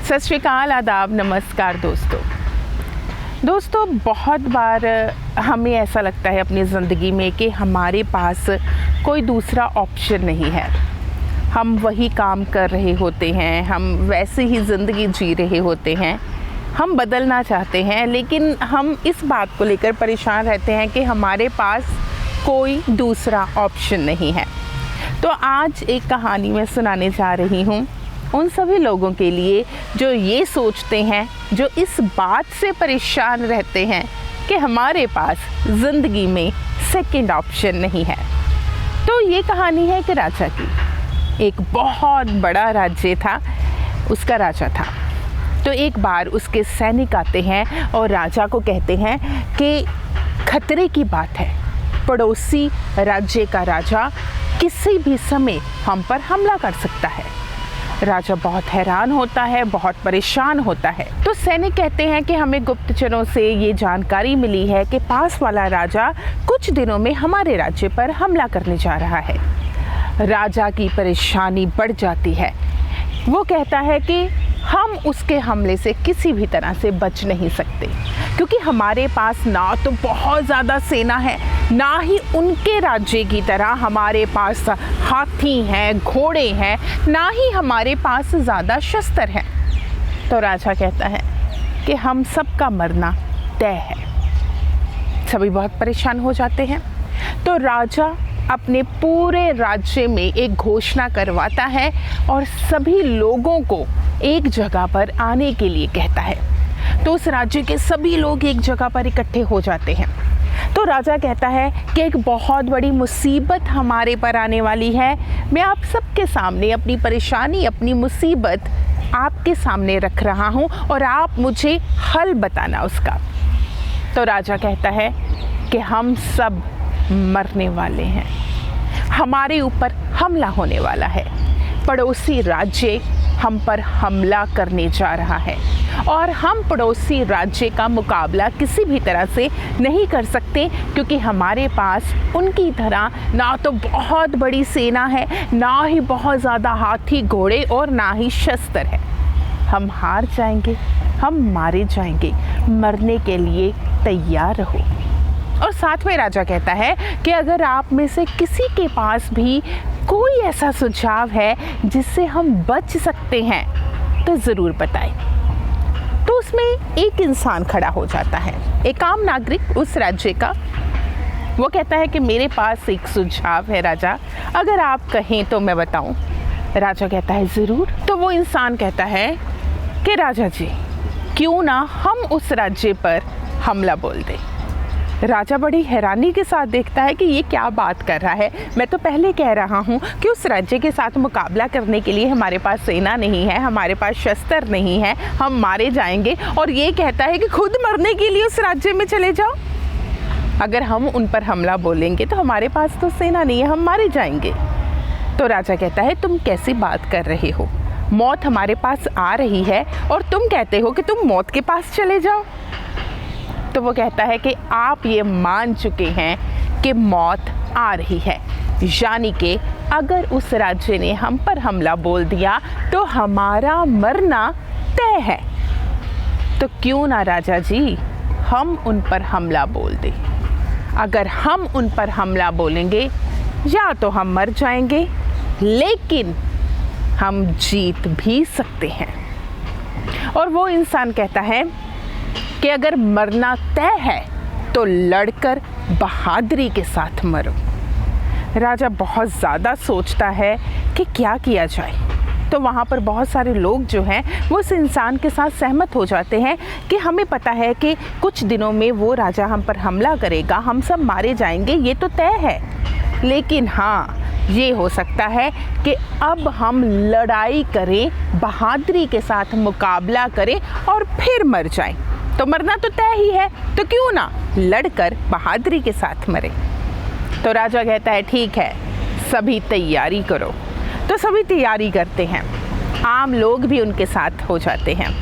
सत श्री अकाल, आदाब, नमस्कार दोस्तों, बहुत बार हमें ऐसा लगता है अपनी ज़िंदगी में कि हमारे पास कोई दूसरा ऑप्शन नहीं है। हम वही काम कर रहे होते हैं, हम वैसे ही ज़िंदगी जी रहे होते हैं, हम बदलना चाहते हैं, लेकिन हम इस बात को लेकर परेशान रहते हैं कि हमारे पास कोई दूसरा ऑप्शन नहीं है। तो आज एक कहानी मैं सुनाने जा रही हूँ उन सभी लोगों के लिए जो ये सोचते हैं, जो इस बात से परेशान रहते हैं कि हमारे पास ज़िंदगी में सेकंड ऑप्शन नहीं है। तो ये कहानी है कि राजा की। एक बहुत बड़ा राज्य था, उसका राजा था। तो एक बार उसके सैनिक आते हैं और राजा को कहते हैं कि खतरे की बात है, पड़ोसी राज्य का राजा किसी भी समय हम पर हमला कर सकता है। राजा बहुत हैरान होता है, बहुत परेशान होता है। तो सैनिक कहते हैं कि हमें गुप्तचरों से ये जानकारी मिली है कि पास वाला राजा कुछ दिनों में हमारे राज्य पर हमला करने जा रहा है। राजा की परेशानी बढ़ जाती है। वो कहता है कि हम उसके हमले से किसी भी तरह से बच नहीं सकते, क्योंकि हमारे पास ना तो बहुत ज़्यादा सेना है, ना ही उनके राज्य की तरह हमारे पास हाथी हैं, घोड़े हैं, ना ही हमारे पास ज़्यादा शस्त्र हैं। तो राजा कहता है कि हम सबका मरना तय है। सभी बहुत परेशान हो जाते हैं। तो राजा अपने पूरे राज्य में एक घोषणा करवाता है और सभी लोगों को एक जगह पर आने के लिए कहता है। तो उस राज्य के सभी लोग एक जगह पर इकट्ठे हो जाते हैं। तो राजा कहता है कि एक बहुत बड़ी मुसीबत हमारे पर आने वाली है। मैं आप सबके सामने अपनी परेशानी, अपनी मुसीबत आपके सामने रख रहा हूँ और आप मुझे हल बताना उसका। तो राजा कहता है कि हम सब मरने वाले हैं, हमारे ऊपर हमला होने वाला है, पड़ोसी राज्य हम पर हमला करने जा रहा है और हम पड़ोसी राज्य का मुकाबला किसी भी तरह से नहीं कर सकते, क्योंकि हमारे पास उनकी तरह ना तो बहुत बड़ी सेना है, ना ही बहुत ज़्यादा हाथी घोड़े और ना ही शस्त्र है। हम हार जाएंगे, हम मारे जाएंगे, मरने के लिए तैयार रहो। और साथ में राजा कहता है कि अगर आप में से किसी के पास भी कोई ऐसा सुझाव है जिससे हम बच सकते हैं तो ज़रूर बताएं। तो उसमें एक इंसान खड़ा हो जाता है, एक आम नागरिक उस राज्य का। वो कहता है कि मेरे पास एक सुझाव है राजा, अगर आप कहें तो मैं बताऊं। राजा कहता है ज़रूर। तो वो इंसान कहता है कि राजा जी, क्यों ना हम उस राज्य पर हमला बोल दें। राजा बड़ी हैरानी के साथ देखता है कि ये क्या बात कर रहा है। मैं तो पहले कह रहा हूँ कि उस राज्य के साथ मुकाबला करने के लिए हमारे पास सेना नहीं है, हमारे पास शस्त्र नहीं है, हम मारे जाएंगे। और ये कहता है कि खुद मरने के लिए उस राज्य में चले जाओ। अगर हम उन पर हमला बोलेंगे तो हमारे पास तो सेना नहीं है, हम मारे जाएंगे। तो राजा कहता है तुम कैसी बात कर रहे हो, मौत हमारे पास आ रही है और तुम कहते हो कि तुम मौत के पास चले जाओ। तो वो कहता है कि आप ये मान चुके हैं कि मौत आ रही है, यानी कि अगर उस राज्य ने हम पर हमला बोल दिया तो हमारा मरना तय है। तो क्यों ना राजा जी हम उन पर हमला बोल दें। अगर हम उन पर हमला बोलेंगे या तो हम मर जाएंगे, लेकिन हम जीत भी सकते हैं। और वो इंसान कहता है कि अगर मरना तय है तो लड़कर बहादुरी के साथ मरो। राजा बहुत ज़्यादा सोचता है कि क्या किया जाए। तो वहाँ पर बहुत सारे लोग जो हैं वो उस इंसान के साथ सहमत हो जाते हैं कि हमें पता है कि कुछ दिनों में वो राजा हम पर हमला करेगा, हम सब मारे जाएंगे, ये तो तय है। लेकिन हाँ, ये हो सकता है कि अब हम लड़ाई करें, बहादुरी के साथ मुकाबला करें और फिर मर जाएं। तो मरना तो तय ही है, तो क्यों ना लड़कर बहादुरी के साथ मरे। तो राजा कहता है ठीक है, सभी तैयारी करो। तो सभी तैयारी करते हैं, आम लोग भी उनके साथ हो जाते हैं।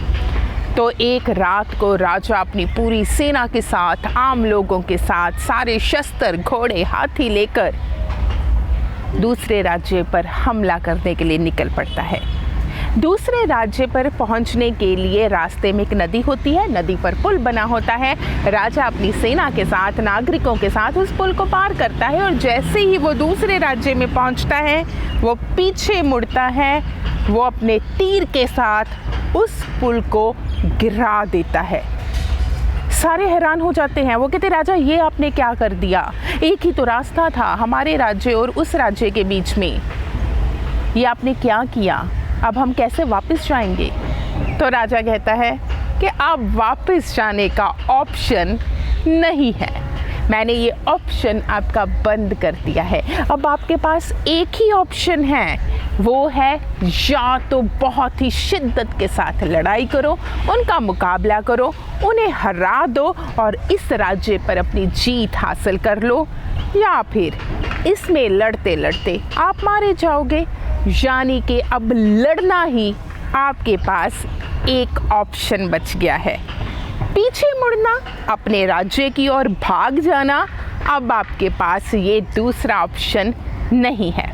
तो एक रात को राजा अपनी पूरी सेना के साथ, आम लोगों के साथ, सारे शस्त्र, घोड़े, हाथी लेकर दूसरे राज्य पर हमला करने के लिए निकल पड़ता है। दूसरे राज्य पर पहुंचने के लिए रास्ते में एक नदी होती है, नदी पर पुल बना होता है। राजा अपनी सेना के साथ, नागरिकों के साथ उस पुल को पार करता है और जैसे ही वो दूसरे राज्य में पहुंचता है वो पीछे मुड़ता है, वो अपने तीर के साथ उस पुल को गिरा देता है। सारे हैरान हो जाते हैं। वो कहते, राजा ये आपने क्या कर दिया? एक ही तो रास्ता था हमारे राज्य और उस राज्य के बीच में, ये आपने क्या किया? अब हम कैसे वापस जाएंगे? तो राजा कहता है कि अब वापस जाने का ऑप्शन नहीं है, मैंने ये ऑप्शन आपका बंद कर दिया है। अब आपके पास एक ही ऑप्शन है, वो है या तो बहुत ही शिद्दत के साथ लड़ाई करो, उनका मुकाबला करो, उन्हें हरा दो और इस राज्य पर अपनी जीत हासिल कर लो, या फिर इसमें लड़ते लड़ते आप मारे जाओगे। यानी कि अब लड़ना ही आपके पास एक ऑप्शन बच गया है। पीछे मुड़ना, अपने राज्य की ओर भाग जाना, अब आपके पास ये दूसरा ऑप्शन नहीं है।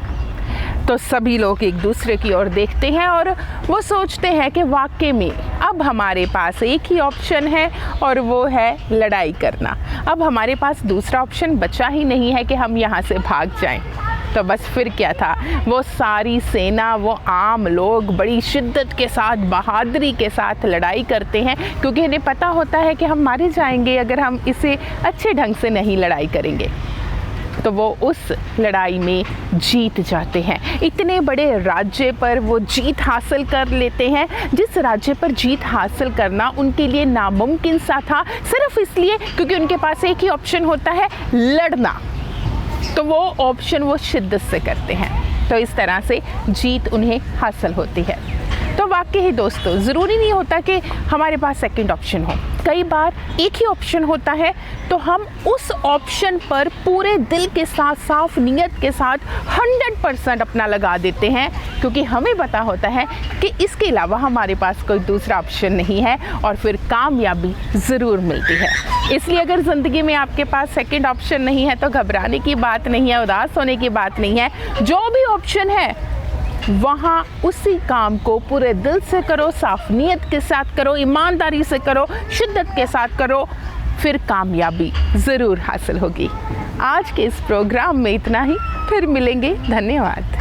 तो सभी लोग एक दूसरे की ओर देखते हैं और वो सोचते हैं कि वाकई में अब हमारे पास एक ही ऑप्शन है और वो है लड़ाई करना। अब हमारे पास दूसरा ऑप्शन बचा ही नहीं है कि हम यहाँ से भाग जाएं। तो बस फिर क्या था, वो सारी सेना, वो आम लोग बड़ी शिद्दत के साथ, बहादुरी के साथ लड़ाई करते हैं, क्योंकि इन्हें पता होता है कि हम मारे जाएंगे अगर हम इसे अच्छे ढंग से नहीं लड़ाई करेंगे। तो वो उस लड़ाई में जीत जाते हैं। इतने बड़े राज्य पर वो जीत हासिल कर लेते हैं, जिस राज्य पर जीत हासिल करना उनके लिए नामुमकिन सा था, सिर्फ इसलिए क्योंकि उनके पास एक ही ऑप्शन होता है, लड़ना। तो वो ऑप्शन वो शिद्दत से करते हैं, तो इस तरह से जीत उन्हें हासिल होती है। तो वाकई ही दोस्तों, ज़रूरी नहीं होता कि हमारे पास सेकंड ऑप्शन हो। कई बार एक ही ऑप्शन होता है, तो हम उस ऑप्शन पर पूरे दिल के साथ, साफ नीयत के साथ 100% अपना लगा देते हैं, क्योंकि हमें पता होता है कि इसके अलावा हमारे पास कोई दूसरा ऑप्शन नहीं है और फिर कामयाबी ज़रूर मिलती है। इसलिए अगर ज़िंदगी में आपके पास सेकंड ऑप्शन नहीं है तो घबराने की बात नहीं है, उदास होने की बात नहीं है। जो भी ऑप्शन है वहाँ उसी काम को पूरे दिल से करो, साफ नीयत के साथ करो, ईमानदारी से करो, शिद्दत के साथ करो, फिर कामयाबी ज़रूर हासिल होगी। आज के इस प्रोग्राम में इतना ही, फिर मिलेंगे। धन्यवाद।